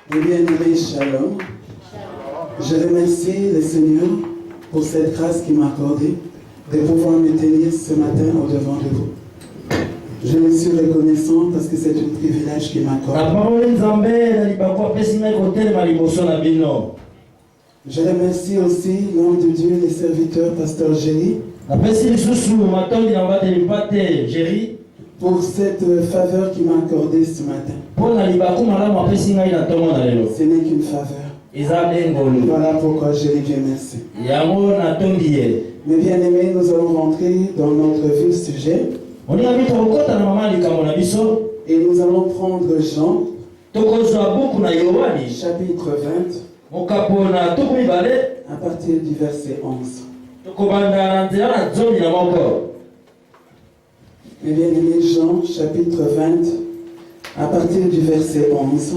Mes bien-aimés, shalom. Je remercie le Seigneur pour cette grâce qu'il m'a accordée de pouvoir me tenir ce matin au-devant de vous. Je le suis reconnaissant parce que c'est un privilège qu'il m'accorde. Je remercie aussi l'homme de Dieu, le serviteur, pasteur Géry, pour cette faveur qu'il m'a accordée ce matin. Ce n'est qu'une faveur. Voilà pourquoi je lui dis merci. Mes bien-aimés, nous allons rentrer dans notre vif sujet. Et nous allons prendre Jean, chapitre 20, à partir du verset 11. Mes bien-aimés, Jean, chapitre 20, à partir du verset 11.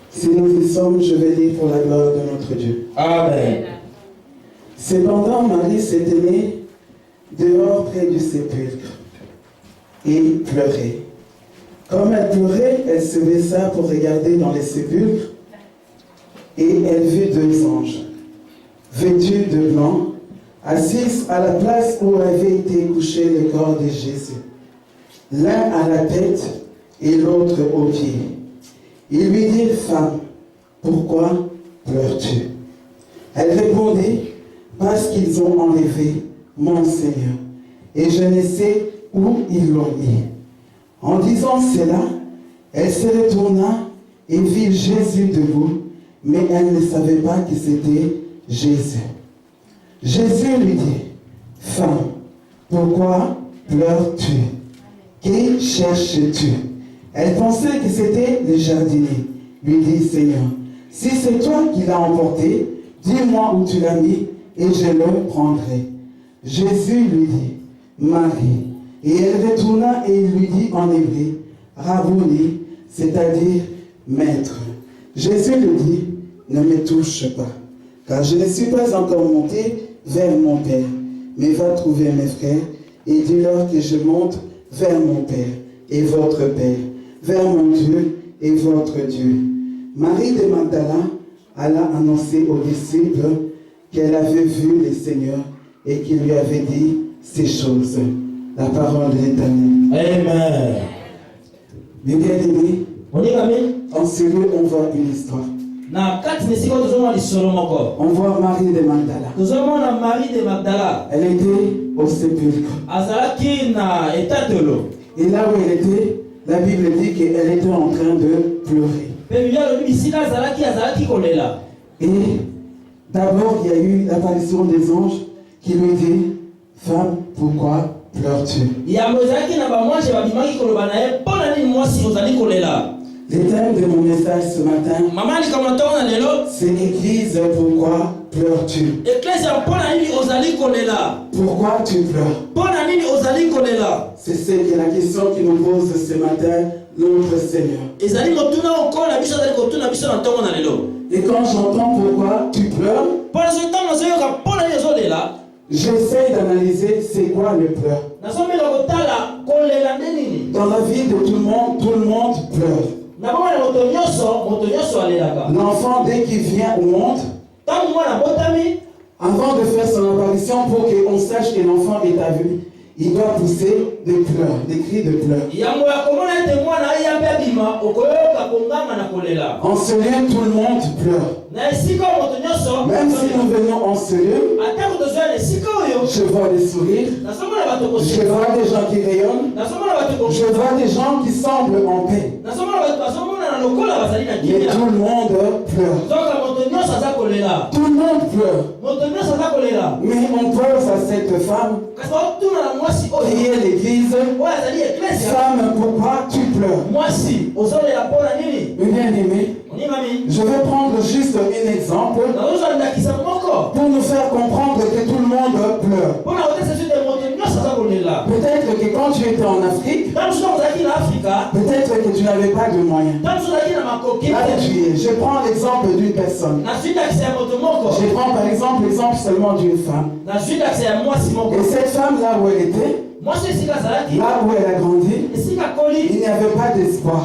Si nous y sommes, je vais lire pour la gloire de notre Dieu. Amen. Cependant, Marie s'est tenue dehors près du sépulcre et pleurait. Comme elle pleurait, elle se baissa pour regarder dans les sépulcres et elle vit deux anges, vêtus de blanc, assis à la place où avait été couché le corps de Jésus, l'un à la tête et l'autre aux pieds. Il lui dit, « Femme, pourquoi pleures-tu » Elle répondit, « Parce qu'ils ont enlevé mon Seigneur, et je ne sais où ils l'ont mis. » En disant cela, elle se retourna et vit Jésus debout, mais elle ne savait pas que c'était Jésus. Jésus lui dit, « Femme, pourquoi pleures-tu? Qui cherches-tu » Elle pensait que c'était le jardinier. Lui dit, « Seigneur, si c'est toi qui l'as emporté, dis-moi où tu l'as mis et je le prendrai. » Jésus lui dit, « Marie. » Et elle retourna et il lui dit en hébreu, « Rabboni », c'est-à-dire « Maître. » Jésus lui dit, « Ne me touche pas, car je ne suis pas encore monté vers mon Père, mais va trouver mes frères et dis-leur que je monte vers mon Père et votre Père, vers mon Dieu et votre Dieu. » Marie de Magdala alla annoncer aux disciples qu'elle avait vu le Seigneur et qu'il lui avait dit ces choses. La parole de l'Éternel. Amen. Mes bien-aimés, en ce lieu, on voit une histoire. On voit Marie de Magdala. Elle était au sépulcre. Et là où elle était, la Bible dit qu'elle était en train de pleurer. Et d'abord, il y a eu l'apparition des anges qui lui dit, « Femme, pourquoi pleures-tu » Le thème de mon message ce matin, c'est l'Église, pourquoi pleures-tu? Pourquoi tu pleures? C'est la question qui nous pose ce matin notre Seigneur. Et quand j'entends pourquoi tu pleures, j'essaie d'analyser c'est quoi le pleur. Dans la vie de tout le monde pleure. L'enfant, dès qu'il vient au monde, avant de faire son apparition, pour qu'on sache que l'enfant est aveugle, il doit pousser des pleurs, des cris de pleurs. En ce lieu, tout le monde pleure. Même si nous venons en ce lieu, je vois des sourires, je vois des gens qui rayonnent, je vois des gens qui semblent en paix. Mais tout le monde pleure. Tout le monde pleure. Mais on pose à cette femme qui est l'église, femme, pourquoi tu pleures? Bien-aimé, je vais prendre juste un exemple pour nous faire comprendre que tout le monde pleure. Peut-être que quand tu étais en Afrique, peut-être que tu n'avais pas de moyens. Là tu es. Je prends l'exemple d'une personne. Je prends par exemple l'exemple seulement d'une femme. Et cette femme là où elle était, là où elle a grandi, il n'y avait pas d'espoir.